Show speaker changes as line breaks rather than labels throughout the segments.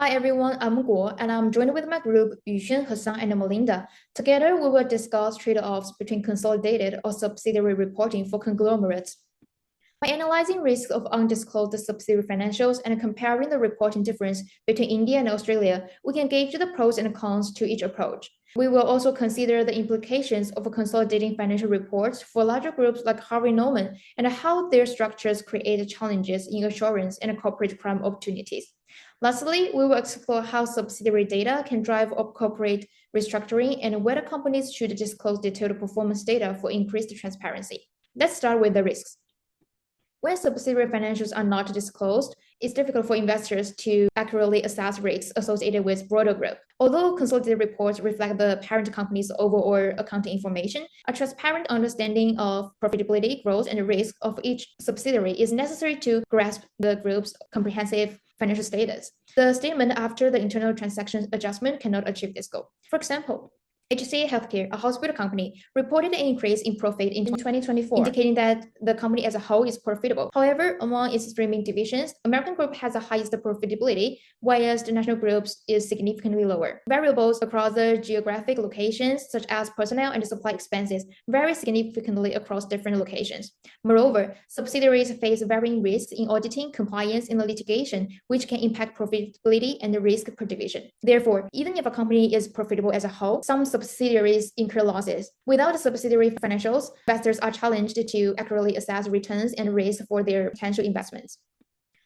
Hi everyone, I'm Guo, and I'm joined with my group Yuxuan, Hassan, and Melinda. Together, we will discuss trade-offs between consolidated or subsidiary reporting for conglomerates. By analyzing risks of undisclosed subsidiary financials and comparing the reporting difference between India and Australia, we can gauge the pros and cons to each approach. We will also consider the implications of consolidating financial reports for larger groups like Harvey Norman and how their structures create challenges in assurance and corporate crime opportunities. Lastly, we will explore how subsidiary data can drive up corporate restructuring and whether companies should disclose detailed performance data for increased transparency. Let's start with the risks. When subsidiary financials are not disclosed, it's difficult for investors to accurately assess risks associated with broader group. Although consolidated reports reflect the parent company's overall accounting information, a transparent understanding of profitability, growth, and risk of each subsidiary is necessary to grasp the group's comprehensive financial status. The statement after the internal transaction adjustment cannot achieve this goal. For example, HCA Healthcare, a hospital company, reported an increase in profit in 2024, indicating that the company as a whole is profitable. However, among its streaming divisions, American Group has the highest profitability, whereas the national groups is significantly lower. Variables across the geographic locations, such as personnel and supply expenses, vary significantly across different locations. Moreover, subsidiaries face varying risks in auditing, compliance, and litigation, which can impact profitability and the risk per division. Therefore, even if a company is profitable as a whole, some subsidiaries incur losses. Without subsidiary financials, investors are challenged to accurately assess returns and risk for their potential investments.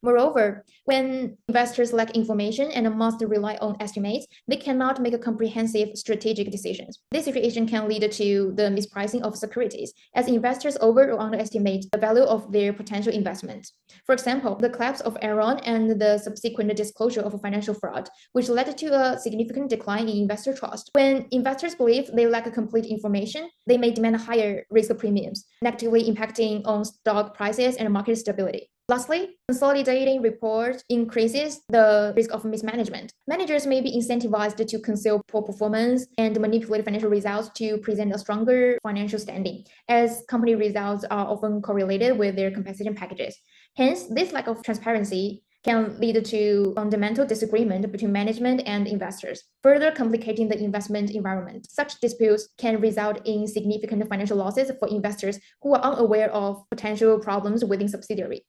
Moreover, when investors lack information and must rely on estimates, they cannot make comprehensive strategic decisions. This situation can lead to the mispricing of securities, as investors over or underestimate the value of their potential investments. For example, the collapse of Enron and the subsequent disclosure of financial fraud, which led to a significant decline in investor trust. When investors believe they lack complete information, they may demand higher risk premiums, negatively impacting on stock prices and market stability. Lastly, consolidating reports increases the risk of mismanagement. Managers may be incentivized to conceal poor performance and manipulate financial results to present a stronger financial standing, as company results are often correlated with their compensation packages. Hence, this lack of transparency can lead to fundamental disagreement between management and investors, further complicating the investment environment. Such disputes can result in significant financial losses for investors who are unaware of potential problems within subsidiary.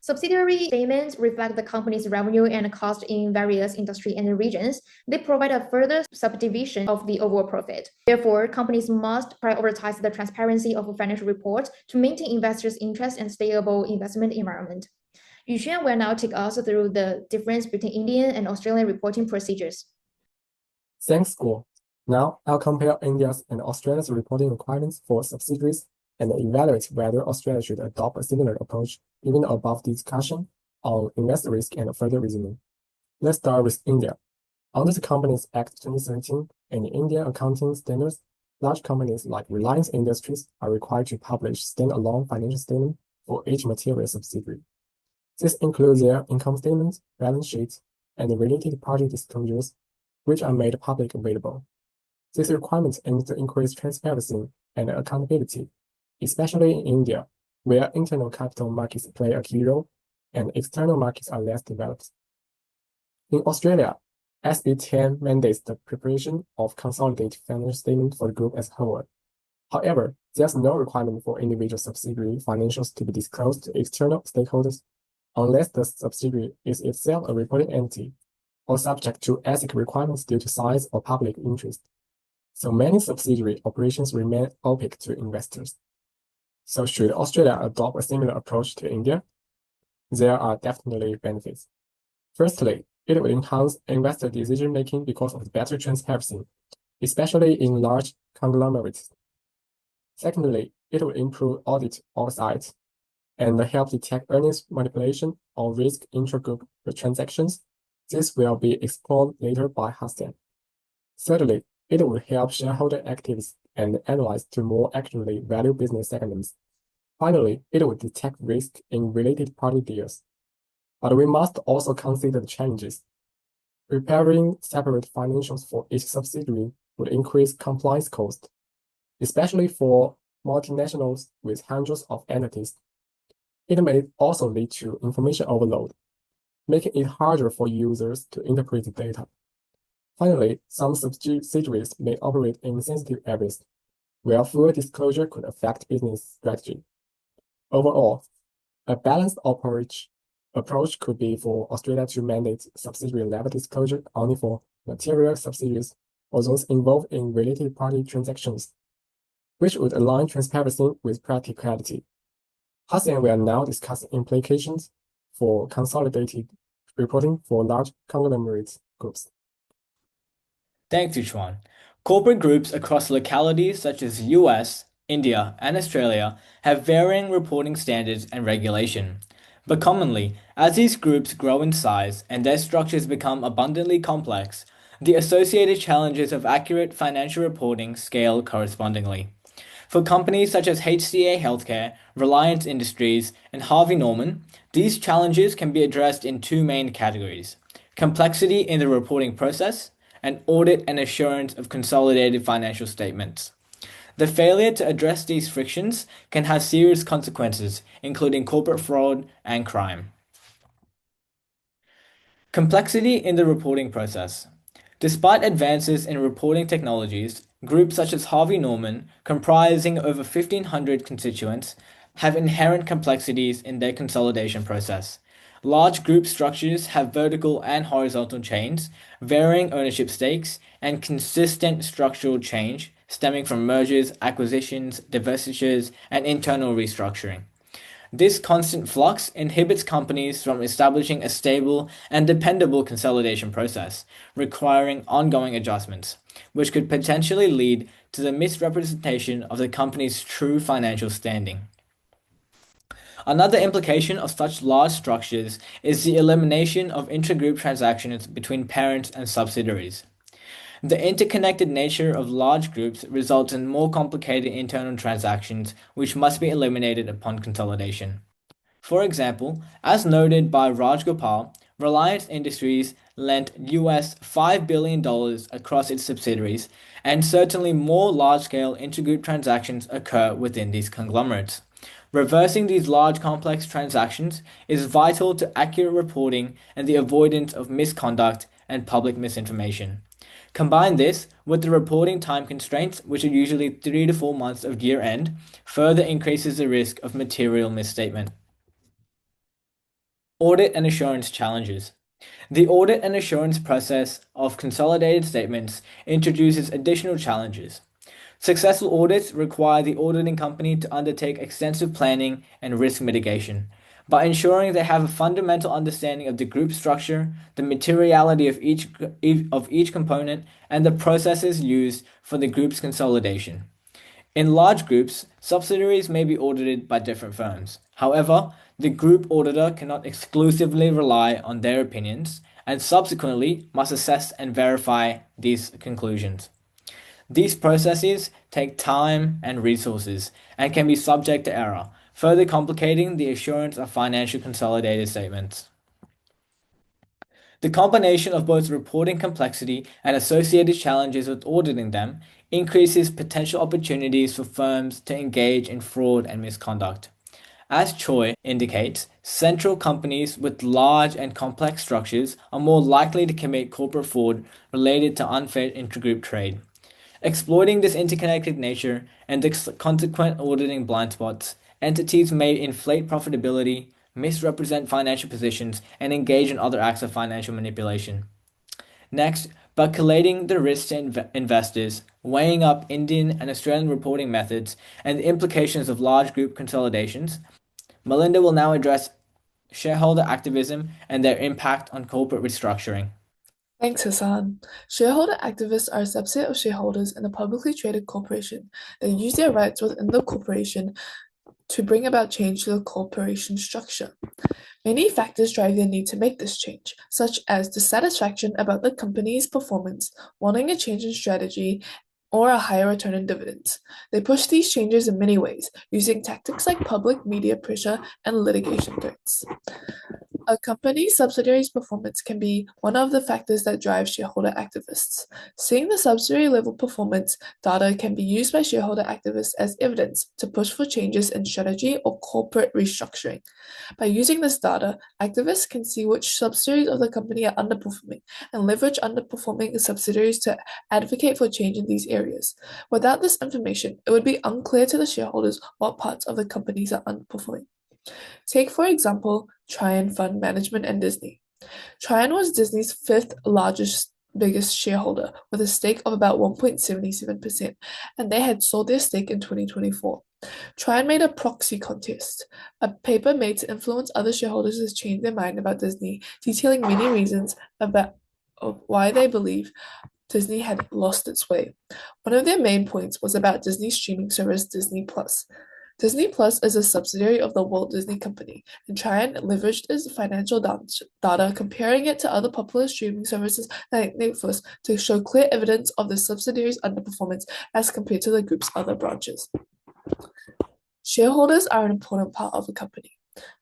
Subsidiary statements reflect the company's revenue and cost in various industries and regions. They provide a further subdivision of the overall profit. Therefore, companies must prioritize the transparency of financial reports to maintain investors' interest and stable investment environment. Yuxuan will now take us through the difference between Indian and Australian reporting procedures.
Thanks, Guo. Now, I'll compare India's and Australia's reporting requirements for subsidiaries and evaluate whether Australia should adopt a similar approach, even above discussion on investor risk and further reasoning. Let's start with India. Under the Companies Act 2013 and Indian accounting standards, large companies like Reliance Industries are required to publish standalone financial statements for each material subsidiary. This includes their income statements, balance sheets, and related party disclosures, which are made public available. These requirements aim to increase transparency and accountability, especially in India, where internal capital markets play a key role and external markets are less developed. In Australia, SB 10 mandates the preparation of consolidated financial statements for the group as a whole. However, there's no requirement for individual subsidiary financials to be disclosed to external stakeholders unless the subsidiary is itself a reporting entity or subject to ethical requirements due to size or public interest. So many subsidiary operations remain opaque to investors. So should Australia adopt a similar approach to India? There are definitely benefits. Firstly, it will enhance investor decision-making because of better transparency, especially in large conglomerates. Secondly, it will improve audit oversight and help detect earnings manipulation or risk intra-group transactions. This will be explored later by Hassan. Thirdly, it will help shareholder activists and analyze to more accurately value business segments. Finally, it will detect risk in related party deals. But we must also consider the challenges. Preparing separate financials for each subsidiary would increase compliance costs, especially for multinationals with hundreds of entities. It may also lead to information overload. making it harder for users to interpret the data. Finally, some subsidiaries may operate in sensitive areas, where full disclosure could affect business strategy. Overall, a balanced approach could be for Australia to mandate subsidiary-level disclosure only for material subsidiaries or those involved in related party transactions, which would align transparency with practicality. Hassan will now discuss implications for consolidated reporting for large conglomerate groups.
Thanks, Yuchuan. Corporate groups across localities such as US, India, and Australia have varying reporting standards and regulation. But commonly, as these groups grow in size and their structures become abundantly complex, the associated challenges of accurate financial reporting scale correspondingly. For companies such as HCA Healthcare, Reliance Industries, and Harvey Norman, these challenges can be addressed in two main categories: complexity in the reporting process and audit and assurance of consolidated financial statements. The failure to address these frictions can have serious consequences, including corporate fraud and crime. Complexity in the reporting process. Despite advances in reporting technologies, groups such as Harvey Norman, comprising over 1,500 constituents, have inherent complexities in their consolidation process. Large group structures have vertical and horizontal chains, varying ownership stakes, and consistent structural change stemming from mergers, acquisitions, divestitures, and internal restructuring. This constant flux inhibits companies from establishing a stable and dependable consolidation process, requiring ongoing adjustments, which could potentially lead to the misrepresentation of the company's true financial standing. Another implication of such large structures is the elimination of intragroup transactions between parents and subsidiaries. The interconnected nature of large groups results in more complicated internal transactions, which must be eliminated upon consolidation. For example, as noted by Raj Gopal, Reliance Industries lent US $5 billion across its subsidiaries, and certainly more large-scale intergroup transactions occur within these conglomerates. Reversing these large complex transactions is vital to accurate reporting and the avoidance of misconduct and public misinformation. Combine this with the reporting time constraints, which are usually 3 to 4 months of year end, further increases the risk of material misstatement. Audit and assurance challenges. The audit and assurance process of consolidated statements introduces additional challenges. Successful audits require the auditing company to undertake extensive planning and risk mitigation. By ensuring they have a fundamental understanding of the group structure, the materiality of each component, and the processes used for the group's consolidation. In large groups, subsidiaries may be audited by different firms. However, the group auditor cannot exclusively rely on their opinions, and subsequently must assess and verify these conclusions. These processes take time and resources and can be subject to error, further complicating the assurance of financial consolidated statements. The combination of both reporting complexity and associated challenges with auditing them increases potential opportunities for firms to engage in fraud and misconduct. As Choi indicates, central companies with large and complex structures are more likely to commit corporate fraud related to unfair intragroup trade. Exploiting this interconnected nature and the consequent auditing blind spots, entities may inflate profitability, misrepresent financial positions, and engage in other acts of financial manipulation. Next, by collating the risks to investors, weighing up Indian and Australian reporting methods, and the implications of large group consolidations, Melinda will now address shareholder activism and their impact on corporate restructuring.
Thanks, Hassan. Shareholder activists are a subset of shareholders in a publicly traded corporation that use their rights within the corporation to bring about change to the corporation structure. Many factors drive their need to make this change, such as dissatisfaction about the company's performance, wanting a change in strategy, or a higher return in dividends. They push these changes in many ways, using tactics like public media pressure and litigation threats. A company's subsidiaries' performance can be one of the factors that drive shareholder activists. Seeing the subsidiary level performance data can be used by shareholder activists as evidence to push for changes in strategy or corporate restructuring. By using this data, activists can see which subsidiaries of the company are underperforming and leverage underperforming subsidiaries to advocate for change in these areas. Without this information, it would be unclear to the shareholders what parts of the companies are underperforming. Take, for example, Trian Fund Management and Disney. Trian was Disney's fifth biggest shareholder with a stake of about 1.77%, and they had sold their stake in 2024. Trian made a proxy contest, a paper made to influence other shareholders to change their mind about Disney, detailing many reasons of why they believe Disney had lost its way. One of their main points was about Disney's streaming service Disney Plus. Disney Plus is a subsidiary of the Walt Disney Company, and Trian leveraged its financial data, comparing it to other popular streaming services like Netflix to show clear evidence of the subsidiary's underperformance as compared to the group's other branches. Shareholders are an important part of a company.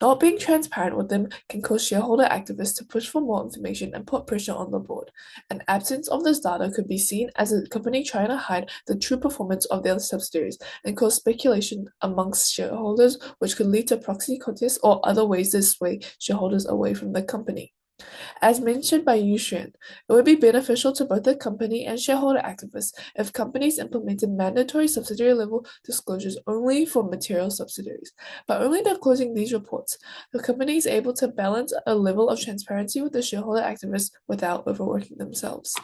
Not being transparent with them can cause shareholder activists to push for more information and put pressure on the board. An absence of this data could be seen as a company trying to hide the true performance of their subsidiaries and cause speculation amongst shareholders, which could lead to proxy contests or other ways to sway shareholders away from the company. As mentioned by Yuxuan, it would be beneficial to both the company and shareholder activists if companies implemented mandatory subsidiary level disclosures only for material subsidiaries. By only disclosing these reports, the company is able to balance a level of transparency with the shareholder activists without overworking themselves.